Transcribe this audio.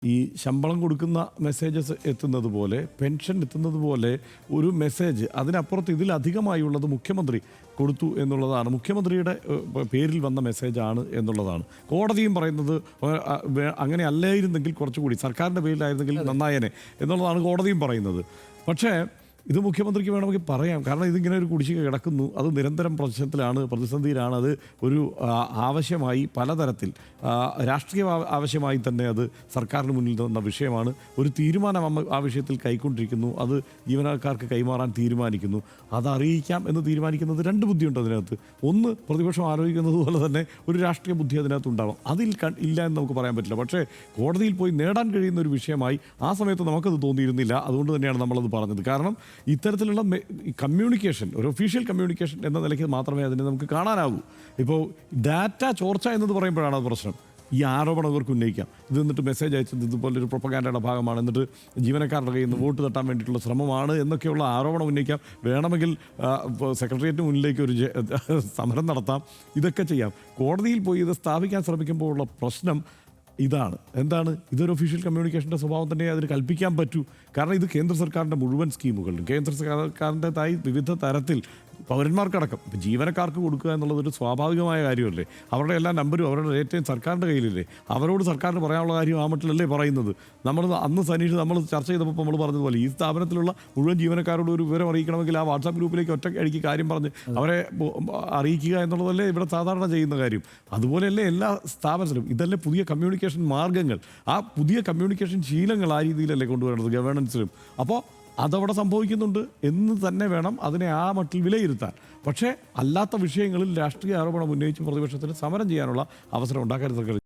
ഈ ശമ്പളം കൊടുക്കുന്ന മെസ്സേജസ് എത്തുന്നത് പോലെ, പെൻഷൻ എത്തുന്നത് പോലെ ഒരു മെസ്സേജ് അതിനപ്പുറത്ത് ഇതിലധികമായുള്ളത് മുഖ്യമന്ത്രി കൊടുത്തു എന്നുള്ളതാണ്. മുഖ്യമന്ത്രിയുടെ പേരിൽ വന്ന മെസ്സേജാണ് എന്നുള്ളതാണ്. കോടതിയും പറയുന്നത് അങ്ങനെ അല്ലായിരുന്നെങ്കിൽ കുറച്ചുകൂടി സർക്കാരിൻ്റെ പേരിലായിരുന്നെങ്കിൽ നന്നായേനെ എന്നുള്ളതാണ് കോടതിയും പറയുന്നത്. പക്ഷേ ഇത് മുഖ്യമന്ത്രിക്ക് വേണമെങ്കിൽ പറയാം. കാരണം ഇതിങ്ങനെ ഒരു കുടിശ്ശിക കിടക്കുന്നു, അത് നിരന്തരം പ്രശ്നത്തിലാണ്, പ്രതിസന്ധിയിലാണ്. അത് ഒരു ആവശ്യമായി പലതരത്തിൽ രാഷ്ട്രീയ ആവശ്യമായി തന്നെ അത് സർക്കാരിന് മുന്നിൽ തന്ന വിഷയമാണ്. ഒരു തീരുമാനം ആ വിഷയത്തിൽ കൈക്കൊണ്ടിരിക്കുന്നു, അത് ജീവനക്കാർക്ക് കൈമാറാൻ തീരുമാനിക്കുന്നു. അത് അറിയിക്കാം എന്ന് തീരുമാനിക്കുന്നത് രണ്ട് ബുദ്ധിയുണ്ട് അതിനകത്ത്. ഒന്ന്, പ്രതിപക്ഷം ആലോചിക്കുന്നത് പോലെ തന്നെ ഒരു രാഷ്ട്രീയ ബുദ്ധി അതിനകത്ത് ഉണ്ടാവും. അതിൽ ഇല്ല എന്ന് നമുക്ക് പറയാൻ പറ്റില്ല. പക്ഷേ കോടതിയിൽ പോയി നേടാൻ കഴിയുന്ന ഒരു വിഷയമായി ആ സമയത്ത് നമുക്കത് തോന്നിയിരുന്നില്ല. അതുകൊണ്ട് തന്നെയാണ് നമ്മളത് പറഞ്ഞത്. കാരണം ഇത്തരത്തിലുള്ള കമ്മ്യൂണിക്കേഷൻ, ഒരു ഒഫീഷ്യൽ കമ്മ്യൂണിക്കേഷൻ എന്ന നിലയ്ക്ക് മാത്രമേ അതിനെ നമുക്ക് കാണാനാകൂ. ഇപ്പോൾ ഡാറ്റ ചോർച്ച എന്നത് പറയുമ്പോഴാണ് അത് പ്രശ്നം. ഈ ആരോപണം ഇവർക്ക് ഉന്നയിക്കാം. ഇത് എന്നിട്ട് മെസ്സേജ് അയച്ചത് ഇതുപോലൊരു പ്രൊപ്പഗാൻഡയുടെ ഭാഗമാണ്, എന്നിട്ട് ജീവനക്കാരുടെ കയ്യിൽ നിന്ന് വോട്ട് തട്ടാൻ വേണ്ടിയിട്ടുള്ള ശ്രമമാണ് എന്നൊക്കെയുള്ള ആരോപണം ഉന്നയിക്കാം. വേണമെങ്കിൽ സെക്രട്ടേറിയറ്റിന് മുന്നിലേക്ക് ഒരു സമരം നടത്താം. ഇതൊക്കെ ചെയ്യാം. കോടതിയിൽ പോയി ഇത് സ്ഥാപിക്കാൻ ശ്രമിക്കുമ്പോഴുള്ള പ്രശ്നം ഇതാണ്. എന്താണ്? ഇതൊരു ഒഫീഷ്യൽ കമ്മ്യൂണിക്കേഷൻ്റെ സ്വഭാവം തന്നെ അതിന് കൽപ്പിക്കാൻ പറ്റൂ. കാരണം ഇത് കേന്ദ്ര സർക്കാരിൻ്റെ മുഴുവൻ സ്കീമുകളിലും കേന്ദ്ര സർക്കാരിൻ്റെതായി വിവിധ തരത്തിൽ പൗരന്മാർക്കടക്കം ഇപ്പം ജീവനക്കാർക്ക് കൊടുക്കുക എന്നുള്ളതൊരു സ്വാഭാവികമായ കാര്യമല്ലേ. അവരുടെ എല്ലാ നമ്പരും അവരുടെ ഡേറ്റയും സർക്കാരിൻ്റെ കയ്യിലല്ലേ. അവരോട് സർക്കാരിന് പറയാനുള്ള കാര്യം ആ മട്ടിലല്ലേ പറയുന്നത്. നമ്മൾ അന്ന് സനീഷ് നമ്മൾ ചർച്ച ചെയ്തപ്പോൾ നമ്മൾ പറഞ്ഞതുപോലെ ഈ സ്ഥാപനത്തിലുള്ള മുഴുവൻ ജീവനക്കാരോട് ഒരു വിവരം അറിയിക്കണമെങ്കിൽ ആ വാട്സാപ്പ് ഗ്രൂപ്പിലേക്ക് ഒറ്റ അടിക്ക് കാര്യം പറഞ്ഞ് അവരെ അറിയിക്കുക എന്നുള്ളതല്ലേ ഇവിടെ സാധാരണ ചെയ്യുന്ന കാര്യം. അതുപോലെയല്ലേ എല്ലാ സ്ഥാപനത്തിലും. ഇതല്ലേ പുതിയ കമ്മ്യൂണിക്കേഷൻ മാർഗ്ഗങ്ങൾ. ആ പുതിയ കമ്മ്യൂണിക്കേഷൻ ശീലങ്ങൾ ആ രീതിയിലല്ലേ കൊണ്ടുവരേണ്ടത് ഗവേണൻസിലും. അപ്പോൾ അതവിടെ സംഭവിക്കുന്നുണ്ട് എന്ന് തന്നെ വേണം അതിനെ ആ മട്ടിൽ വിലയിരുത്താൻ. പക്ഷേ അല്ലാത്ത വിഷയങ്ങളിൽ രാഷ്ട്രീയ ആരോപണം ഉന്നയിച്ച് പ്രതിപക്ഷത്തിന് സമരം ചെയ്യാനുള്ള അവസരം ഉണ്ടാക്കരുത് സർക്കാർ.